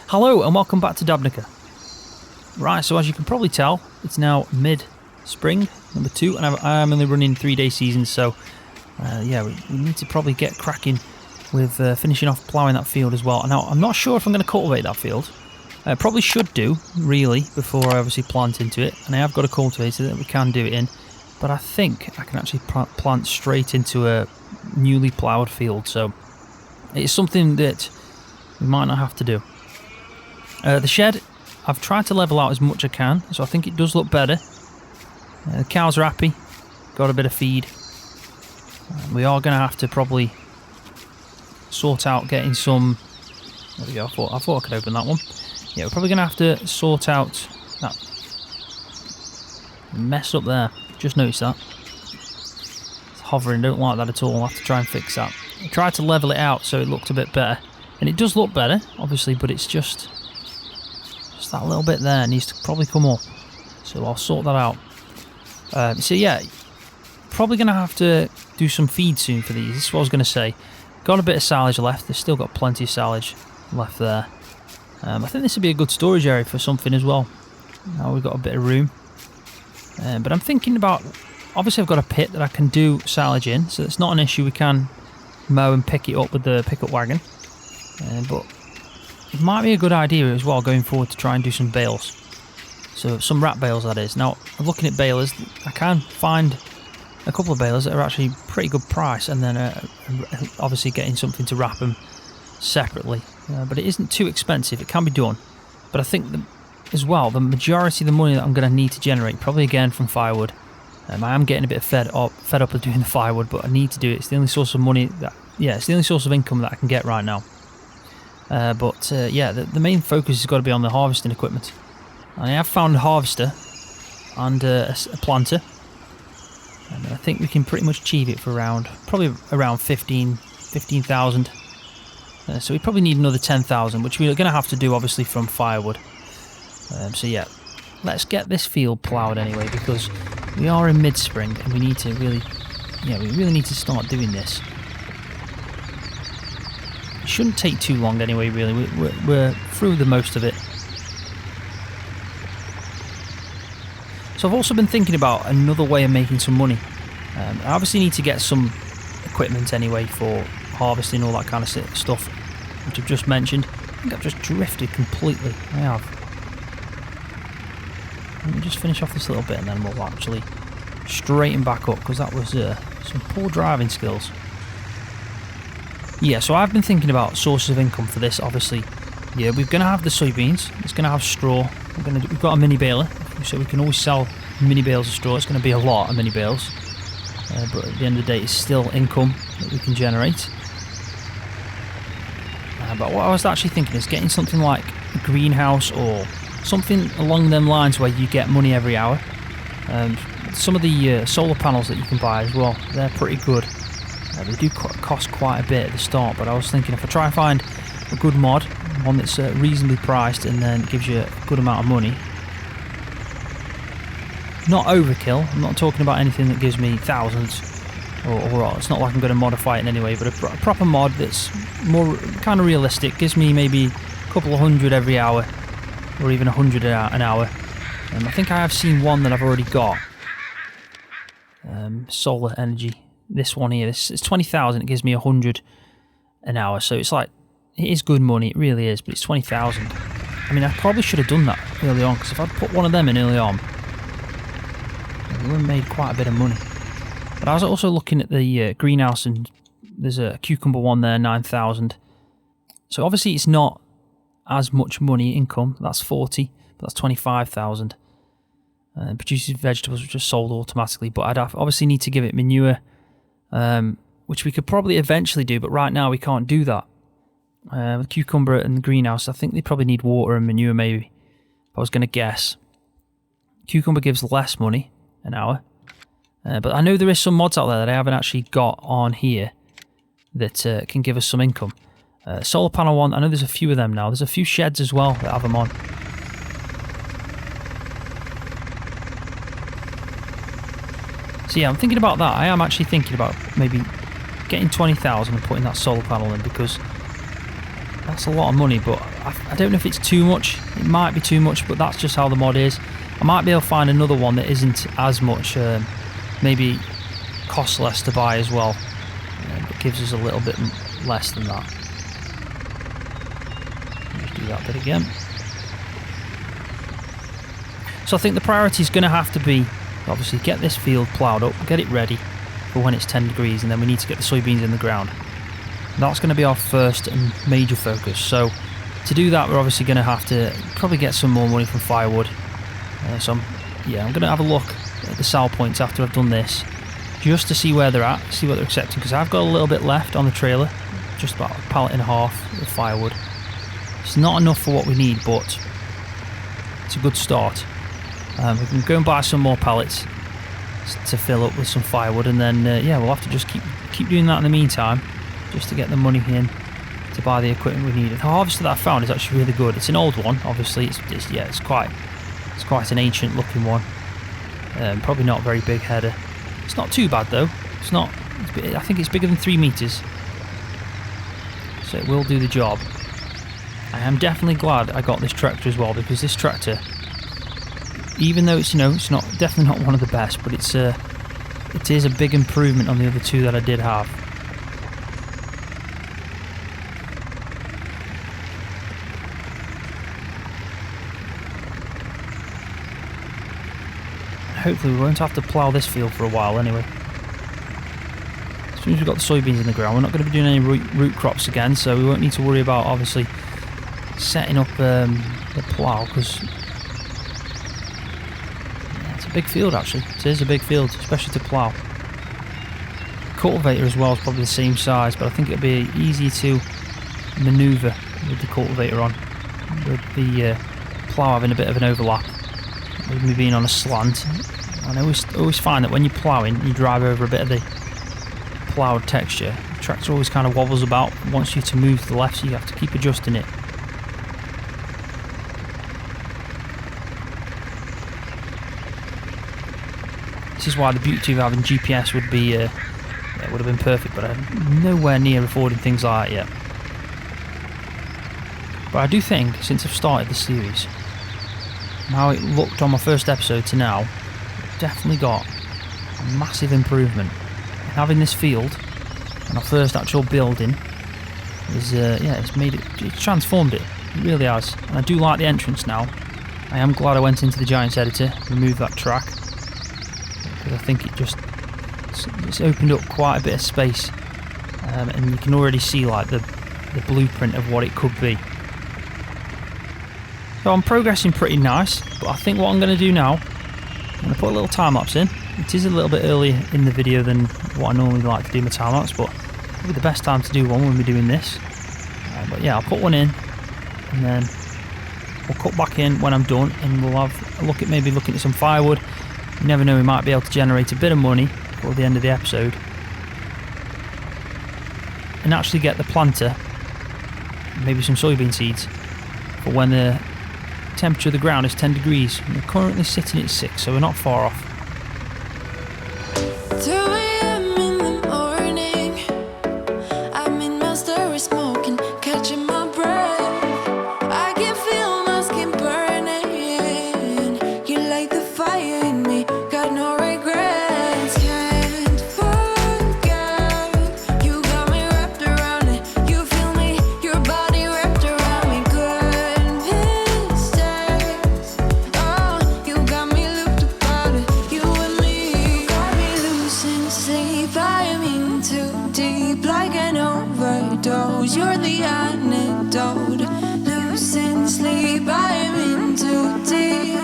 Hello and welcome back to Dabnica. Right, so as you can probably tell, it's now mid-spring, number 2, and I am only running 3-day seasons, so yeah, we need to probably get cracking with finishing off ploughing that field as well. Now, I'm not sure if I'm going to cultivate that field. I probably should do, really, before I obviously plant into it, and I have got a cultivator that we can do it in, but I think I can actually plant straight into a newly ploughed field, so it's something that we might not have to do. The shed, I've tried to level out as much as I can, so I think it does look better. The cows are happy, got a bit of feed. We are going to have to probably sort out getting some... There we go, I thought I could open that one. Yeah, we're probably going to have to sort out that mess up there. Just noticed that. It's hovering, don't like that at all. I'll have to try and fix that. I tried to level it out so it looked a bit better. And it does look better, obviously, but it's just that little bit there needs to probably come up. So I'll sort that out. So yeah, probably going to have to do some feed soon for these. This is what I was going to say. Got a bit of silage left. They've still got plenty of silage left there. I think this would be a good storage area for something as well. Now we've got a bit of room. But I'm thinking about... Obviously I've got a pit that I can do silage in, so it's not an issue. We can mow and pick it up with the pickup wagon. But it might be a good idea as well going forward to try and do some bales. So some wrap bales, that is. Now, looking at balers, I can find a couple of balers that are actually pretty good price, and then obviously getting something to wrap them separately. But it isn't too expensive, it can be done. But I think as well, the majority of the money that I'm going to need to generate, probably again from firewood. I am getting a bit fed up of doing the firewood, but I need to do it. It's the only source of money that, yeah, it's the only source of income that I can get right now. Yeah, the main focus has got to be on the harvesting equipment. And I have found a harvester and a planter. And I think we can pretty much achieve it for probably around 15,000. So we probably need another 10,000, which we're going to have to do obviously from firewood. So yeah, let's get this field ploughed anyway, because we are in mid-spring and we need to really, we really need to start doing this. It shouldn't take too long anyway, really. We're through the most of it. So I've also been thinking about another way of making some money. I obviously need to get some equipment anyway for harvesting, all that kind of stuff, which I've just mentioned. I think I've just drifted completely. I have. Let me just finish off this little bit and then we'll actually straighten back up, because that was some poor driving skills. Yeah, so I've been thinking about sources of income for this, obviously. Yeah, we're going to have the soybeans, it's going to have straw, we've got a mini baler, so we can always sell mini bales of straw. It's going to be a lot of mini bales, but at the end of the day it's still income that we can generate. But what I was actually thinking is getting something like a greenhouse or something along them lines where you get money every hour. Some of the solar panels that you can buy as well, they're pretty good. They do cost quite a bit at the start, but I was thinking if I try and find a good mod, one that's reasonably priced and then gives you a good amount of money. Not overkill, I'm not talking about anything that gives me thousands, or it's not like I'm going to modify it in any way, but a proper mod that's more kind of realistic, gives me maybe a couple of hundred every hour, or even 100 an hour. I think I have seen one that I've already got. Solar energy. This one here, it's 20,000, it gives me 100 an hour, so it's like, it is good money, it really is, but it's 20,000. I mean, I probably should have done that early on, because if I'd put one of them in early on, we would have made quite a bit of money. But I was also looking at the greenhouse, and there's a cucumber one there, 9,000. So obviously it's not as much money income, that's 40, but that's 25,000. Produces vegetables which are sold automatically, but I'd obviously need to give it manure, which we could probably eventually do, but right now we can't do that. The cucumber and the greenhouse, I think they probably need water and manure maybe, if I was going to guess. Cucumber gives less money an hour, but I know there is some mods out there that I haven't actually got on here that can give us some income. Solar panel one, I know there's a few of them now. There's a few sheds as well that have them on. So yeah, I'm thinking about that. I am actually thinking about maybe getting 20,000 and putting that solar panel in, because That's a lot of money, but I don't know if it's too much. It might be too much, but that's just how the mod is. I might be able to find another one that isn't as much, maybe costs less to buy as well. But gives us a little bit less than that. Just do that bit again. So I think the priority is going to have to be, obviously, get this field ploughed up, get it ready for when it's 10 degrees, and then we need to get the soybeans in the ground. That's going to be our first and major focus. So to do that, we're obviously going to have to probably get some more money from firewood. I'm going to have a look at the sell points after I've done this, just to see where they're at, see what they're accepting, because I've got a little bit left on the trailer, just about a pallet and a half of firewood. It's not enough for what we need, but it's a good start. We can go and buy some more pallets to fill up with some firewood, and then we'll have to just keep doing that in the meantime, just to get the money in to buy the equipment we need. And the harvester that I found is actually really good. It's an old one, obviously. It's quite an ancient looking one. Probably not a very big header. It's not too bad though. I think it's bigger than 3 meters, so it will do the job. I am definitely glad I got this tractor as well, because this tractor, even though it's definitely not one of the best, but it is a big improvement on the other two that I did have. Hopefully we won't have to plough this field for a while anyway. As soon as we've got the soybeans in the ground, we're not going to be doing any root crops again, so we won't need to worry about obviously setting up the plough, because it's a big field actually. It is a big field, especially to plough. Cultivator as well is probably the same size, but I think it'll be easy to manoeuvre with the cultivator on, with the plough having a bit of an overlap, with me being on a slant. And I always find that when you're ploughing, you drive over a bit of the ploughed texture. The tractor always kind of wobbles about, wants you to move to the left, so you have to keep adjusting it. This is why the beauty of having GPS would have been perfect, but I'm nowhere near affording things like that yet. But I do think, since I've started this series, how it looked on my first episode to now, definitely got a massive improvement. And having this field and our first actual building is it's transformed it. It really has. And I do like the entrance now. I am glad I went into the TridentZ editor, removed that track, because I think it's opened up quite a bit of space, and you can already see like the blueprint of what it could be. So I'm progressing pretty nice, but I think what I'm going to do now, I'm going to put a little time lapse in. It is a little bit earlier in the video than what I normally like to do my time lapse, but probably the best time to do one when we're doing this. But yeah, I'll put one in, and then we'll cut back in when I'm done, and we'll have a look at maybe looking at some firewood. You never know, we might be able to generate a bit of money before the end of the episode, and actually get the planter, maybe some soybean seeds, for when the temperature of the ground is 10 degrees. We're currently sitting at 6, so we're not far off. 2 a.m. in the morning, I'm in my story smoking, catching my breath. I can feel my skin burning. You light the fire in me, got no regrets. Can't forget, you got me wrapped around it. You feel me, your body wrapped around me. Good mistakes, oh, you got me looped about it. You and me, you got me losing sleep. I am in too deep, like an overdose. You're the antidote. Losing sleep, I am in too deep.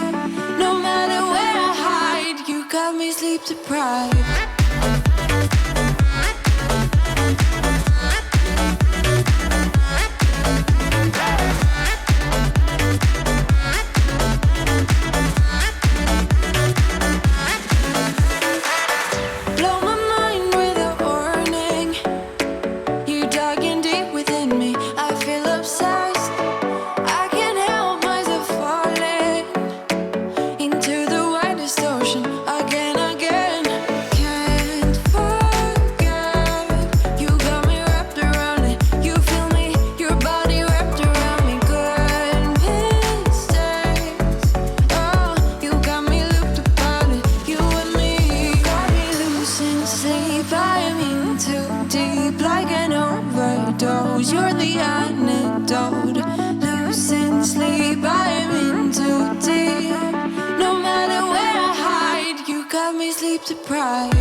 No matter where I hide, you got me sleep deprived. Blow my mind with a warning. You digging deep within me. I feel obsessed. I can't help myself falling into the widest ocean again. Can't overdose. You're the antidote. Losing sleep, I'm in too deep. No matter where I hide, you got me sleep deprived.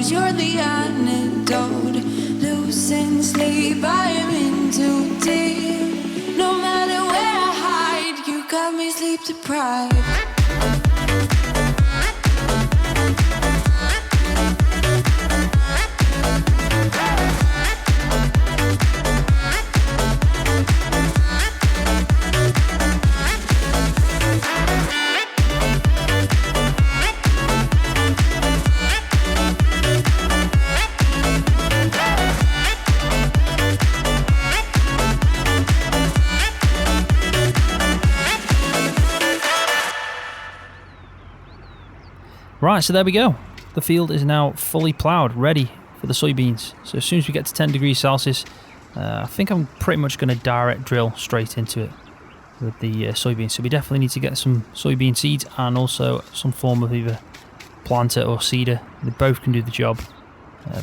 You're the antidote. Losing sleep, I'm in too deep. No matter where I hide, you got me sleep deprived. Right, so there we go. The field is now fully ploughed, ready for the soybeans. So as soon as we get to 10 degrees Celsius, I think I'm pretty much going to direct drill straight into it with the soybeans. So we definitely need to get some soybean seeds and also some form of either planter or seeder. They both can do the job.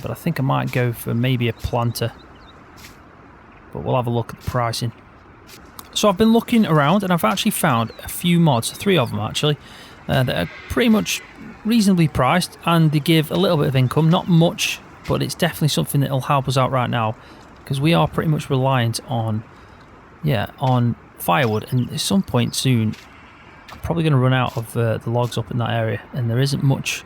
But I think I might go for maybe a planter. But we'll have a look at the pricing. So I've been looking around and I've actually found a few mods, 3 of them actually, that are pretty much reasonably priced, and they give a little bit of income, not much, but it's definitely something that will help us out right now, because we are pretty much reliant on firewood, and at some point soon I'm probably going to run out of the logs up in that area, and there isn't much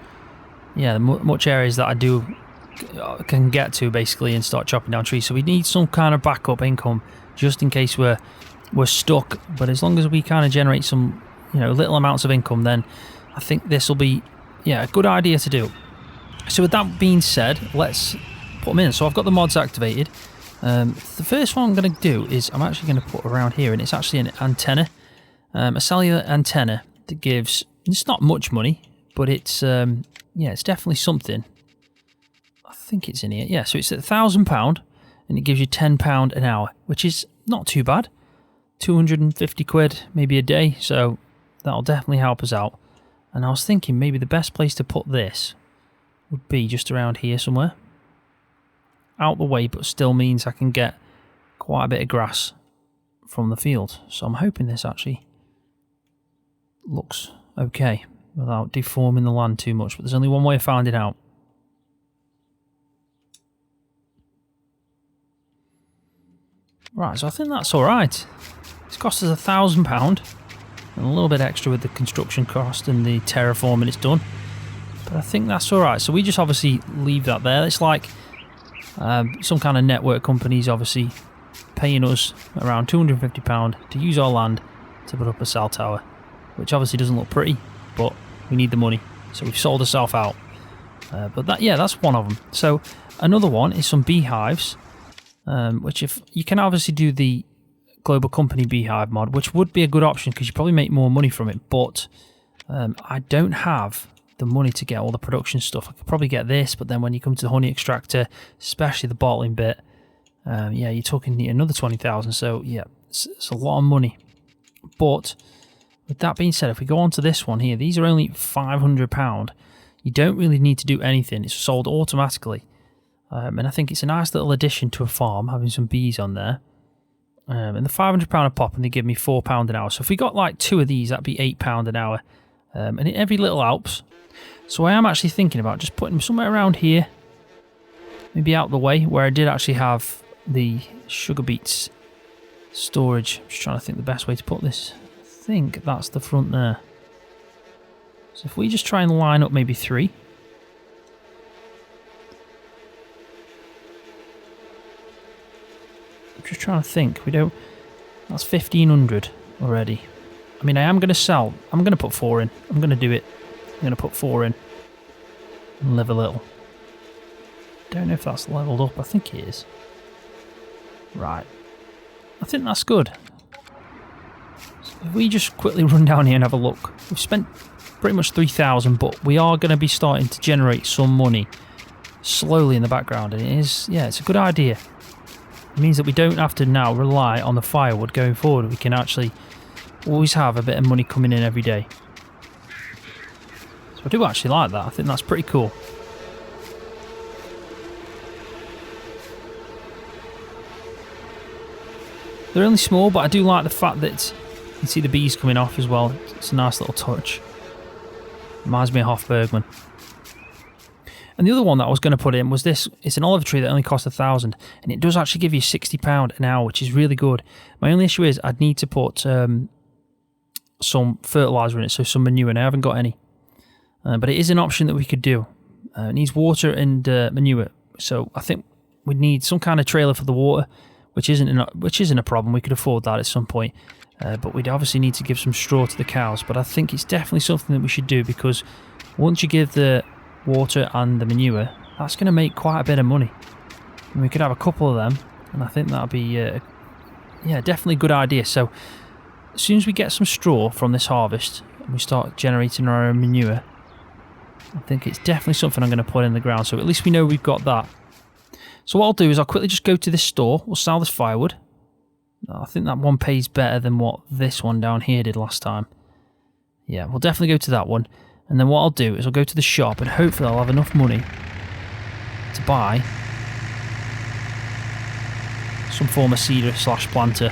areas that I can get to basically and start chopping down trees. So we need some kind of backup income just in case we're stuck. But as long as we kind of generate some little amounts of income, then I think this will be a good idea to do. So with that being said, let's put them in. So I've got the mods activated. The first one I'm going to do is I'm actually going to put around here, and it's actually an antenna, a cellular antenna that gives, it's not much money, but it's it's definitely something. I think it's in here. Yeah, so it's at £1,000 and it gives you £10 an hour, which is not too bad. 250 quid maybe a day, so that'll definitely help us out. And I was thinking maybe the best place to put this would be just around here somewhere. Out the way, but still means I can get quite a bit of grass from the field. So I'm hoping this actually looks okay without deforming the land too much. But there's only one way of finding out. Right, so I think that's alright. It's cost us £1,000. And a little bit extra with the construction cost and the terraforming it's done. But I think that's alright. So we just obviously leave that there. It's like some kind of network companies obviously paying us around £250 to use our land to put up a cell tower. Which obviously doesn't look pretty, but we need the money. So we've sold ourselves out. But that's one of them. So another one is some beehives. Which if you can obviously do the global company beehive mod, which would be a good option because you probably make more money from it, but I don't have the money to get all the production stuff. I could probably get this, but then when you come to the honey extractor, especially the bottling bit, you're talking another 20,000. So yeah, it's a lot of money. But with that being said, if we go on to this one here, these are only £500. You don't really need to do anything. It's sold automatically. And I think it's a nice little addition to a farm, having some bees on there. And the £500 a pop, and they give me £4 an hour. So if we got like 2 of these, that'd be £8 an hour. And every little helps. So I am actually thinking about just putting them somewhere around here. Maybe out the way, where I did actually have the sugar beets storage. I'm just trying to think the best way to put this. I think that's the front there. So if we just try and line up maybe 3. I'm just trying to think. We don't... That's 1,500 already. I mean, I am going to sell. I'm going to put 4 in. I'm going to do it. I'm going to put 4 in. And live a little. Don't know if that's leveled up. I think it is. Right. I think that's good. So if we just quickly run down here and have a look. We've spent pretty much 3,000, but we are going to be starting to generate some money slowly in the background. And it is, yeah, it's a good idea. It means that we don't have to now rely on the firewood going forward. We can actually always have a bit of money coming in every day. So I do actually like that. I think that's pretty cool. They're only small, but I do like the fact that you can see the bees coming off as well. It's a nice little touch. Reminds me of Hofbergman. And the other one that I was going to put in was this. It's an olive tree that only costs 1,000, and it does actually give you £60 an hour, which is really good. My only issue is I'd need to put some fertiliser in it, so some manure, and I haven't got any. But it is an option that we could do. It needs water and manure, so I think we'd need some kind of trailer for the water, which isn't a problem. We could afford that at some point. But we'd obviously need to give some straw to the cows. But I think it's definitely something that we should do, because once you give the water and the manure, that's going to make quite a bit of money. And we could have a couple of them, and I think that'd be yeah, definitely a good idea. So as soon as we get some straw from this harvest and we start generating our own manure, I think it's definitely something I'm going to put in the ground, so at least we know we've got that. So what I'll do is I'll quickly just go to this store. We'll sell this firewood. I think that one pays better than what this one down here did last time. Yeah, we'll definitely go to that one. And then what I'll do is I'll go to the shop, and hopefully I'll have enough money to buy some form of seeder / planter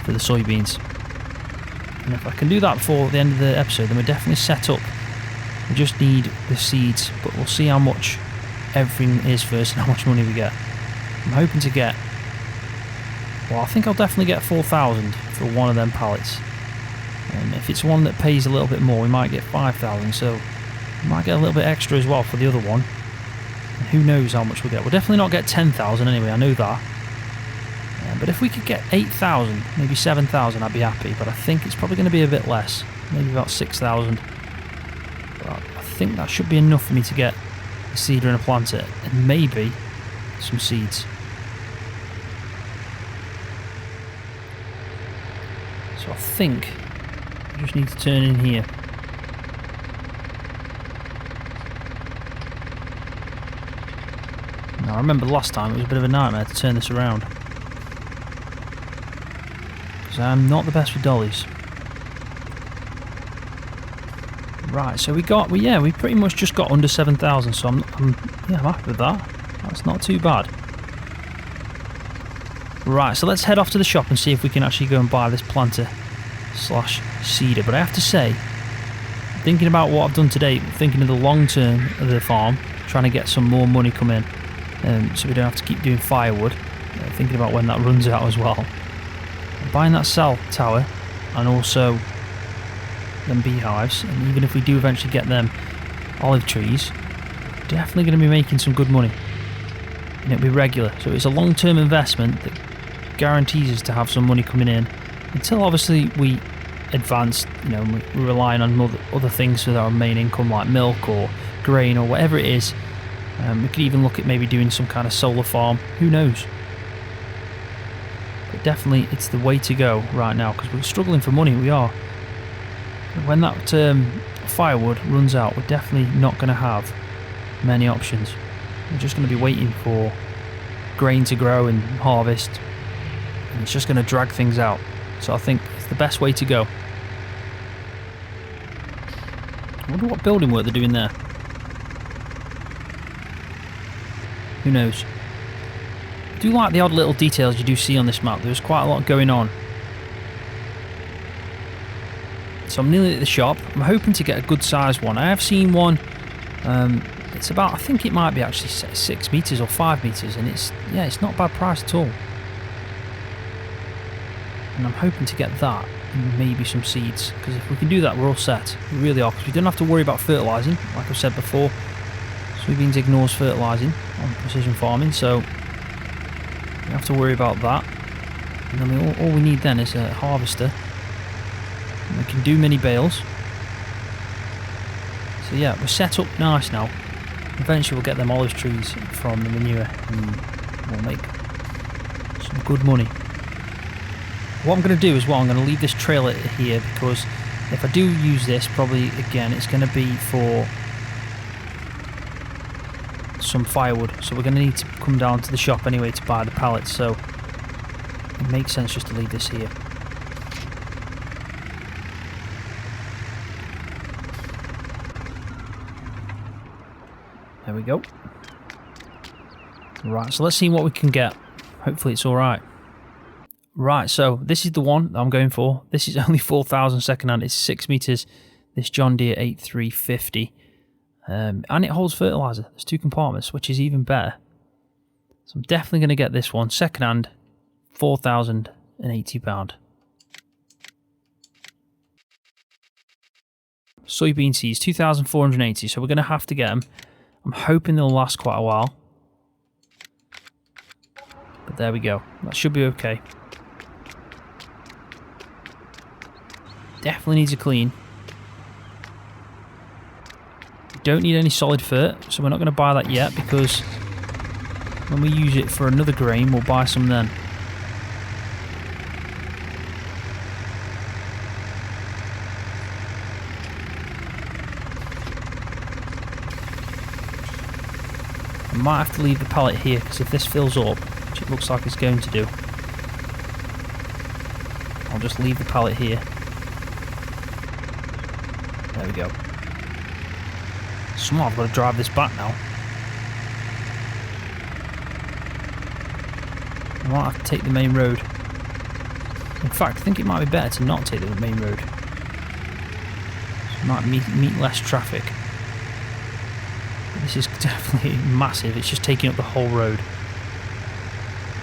for the soybeans. And if I can do that before the end of the episode, then we're definitely set up. We just need the seeds, but we'll see how much everything is first and how much money we get. I'm hoping to get, well, I think I'll definitely get 4,000 for one of them pallets. If it's one that pays a little bit more, we might get 5,000, so we might get a little bit extra as well for the other one. And who knows how much we'll get. We'll definitely not get 10,000 anyway, I know that. But if we could get 8,000, maybe 7,000, I'd be happy. But I think it's probably going to be a bit less, maybe about 6,000. But I think that should be enough for me to get a seeder and a planter, and maybe some seeds. So I think I just need to turn in here. Now I remember last time it was a bit of a nightmare to turn this around, because I'm not the best with dollies. Right, so we pretty much just got under 7,000, so I'm happy with that. That's not too bad. Right, so let's head off to the shop and see if we can actually go and buy this planter / seeder. But I have to say, thinking about what I've done today, thinking of the long term of the farm, trying to get some more money come in, so we don't have to keep doing firewood, thinking about when that runs out as well. Buying that cell tower, and also them beehives, and even if we do eventually get them olive trees, definitely going to be making some good money, and it'll be regular. So it's a long-term investment that guarantees us to have some money coming in until obviously we advance, we're relying on other things for our main income, like milk or grain or whatever it is. We could even look at maybe doing some kind of solar farm, who knows. But definitely it's the way to go right now, because we're struggling for money, we are. When that firewood runs out, we're definitely not going to have many options. We're just going to be waiting for grain to grow and harvest, and it's just going to drag things out. So I think it's the best way to go. I wonder what building work they're doing there. Who knows? I do like the odd little details you do see on this map. There's quite a lot going on. So I'm nearly at the shop. I'm hoping to get a good sized one. I have seen one. It's about, I think it might be actually 6 meters or 5 meters, and it's not a bad price at all. And I'm hoping to get that and maybe some seeds, because if we can do that, we're all set. We really are, because we don't have to worry about fertilising, like I've said before. Soybeans ignores fertilising on precision farming, so we don't have to worry about that. And then all we need then is a harvester. And we can do mini bales. So yeah, we're set up nice now. Eventually we'll get them olive trees from the manure and we'll make some good money. What I'm going to do as well, I'm going to leave this trailer here because if I do use this, probably again it's going to be for some firewood. So we're going to need to come down to the shop anyway to buy the pallets, so it makes sense just to leave this here. There we go. Right, so let's see what we can get. Hopefully it's alright. Right, so this is the one that I'm going for. This is only 4,000 secondhand. It's 6 meters. This John Deere 8350. And it holds fertilizer. There's 2 compartments, which is even better. So I'm definitely going to get this one. Secondhand, £4,080. Soybean seeds, 2,480. So we're going to have to get them. I'm hoping they'll last quite a while. But there we go. That should be okay. Definitely needs a clean. Don't need any solid fert, so we're not going to buy that yet because when we use it for another grain, we'll buy some then. I might have to leave the pallet here because if this fills up, which it looks like it's going to do, I'll just leave the pallet here. There we go. Somehow I've got to drive this back now. I might have to take the main road. In fact, I think it might be better to not take the main road. So it might meet less traffic. But this is definitely massive. It's just taking up the whole road.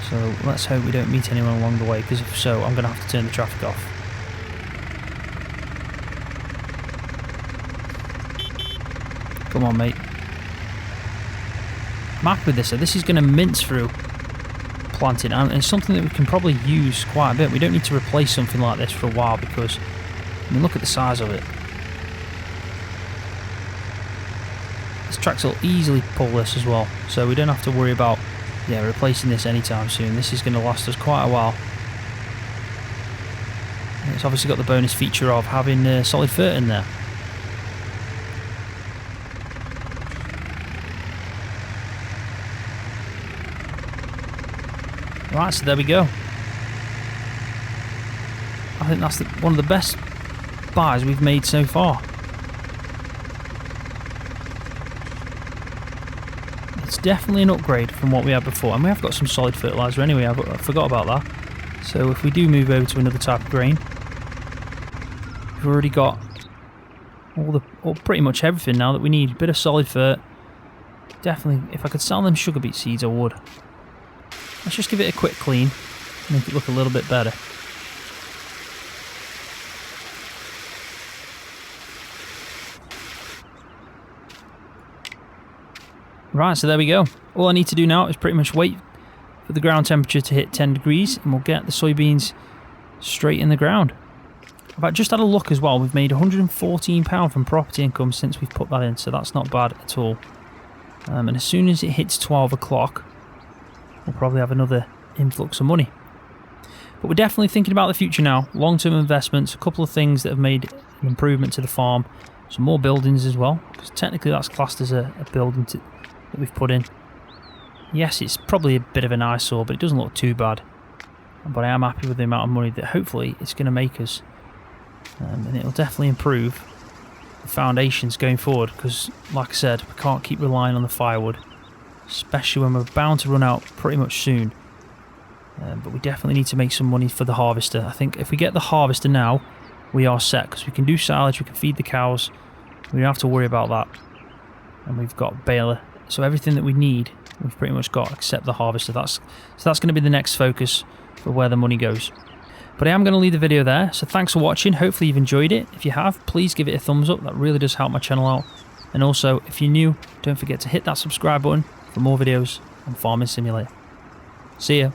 So let's hope we don't meet anyone along the way, because if so, I'm going to have to turn the traffic off. Come on, mate. I'm happy with this. So this is going to mince through planting, and it's something that we can probably use quite a bit. We don't need to replace something like this for a while because, I mean, look at the size of it. This tractor will easily pull this as well, so we don't have to worry about replacing this anytime soon. This is going to last us quite a while. And it's obviously got the bonus feature of having solid fert in there. Right, so there we go. I think that's one of the best buys we've made so far. It's definitely an upgrade from what we had before, and we have got some solid fertilizer anyway. I forgot about that. So if we do move over to another type of grain, we've already got pretty much everything now that we need. A bit of solid fert. Definitely, if I could sell them sugar beet seeds, I would. Let's just give it a quick clean, make it look a little bit better. Right, so there we go. All I need to do now is pretty much wait for the ground temperature to hit 10 degrees and we'll get the soybeans straight in the ground. I've just had a look as well. We've made £114 from property income since we've put that in, so that's not bad at all. And as soon as it hits 12 o'clock, we'll probably have another influx of money. But we're definitely thinking about the future now. Long-term investments, a couple of things that have made an improvement to the farm. Some more buildings as well, because technically that's classed as a building that we've put in. Yes, it's probably a bit of an eyesore, but it doesn't look too bad. But I am happy with the amount of money that hopefully it's going to make us. And it'll definitely improve the foundations going forward, because like I said, we can't keep relying on the firewood, especially when we're bound to run out pretty much soon. But we definitely need to make some money for the harvester. I think if we get the harvester now, we are set, because we can do silage, we can feed the cows, we don't have to worry about that. And we've got baler, so everything that we need we've pretty much got except the harvester. So that's going to be the next focus for where the money goes. But I am going to leave the video there, so thanks for watching. Hopefully you've enjoyed it. If you have, please give it a thumbs up. That really does help my channel out. And also, if you're new, don't forget to hit that subscribe button for more videos on Farming Simulator. See ya.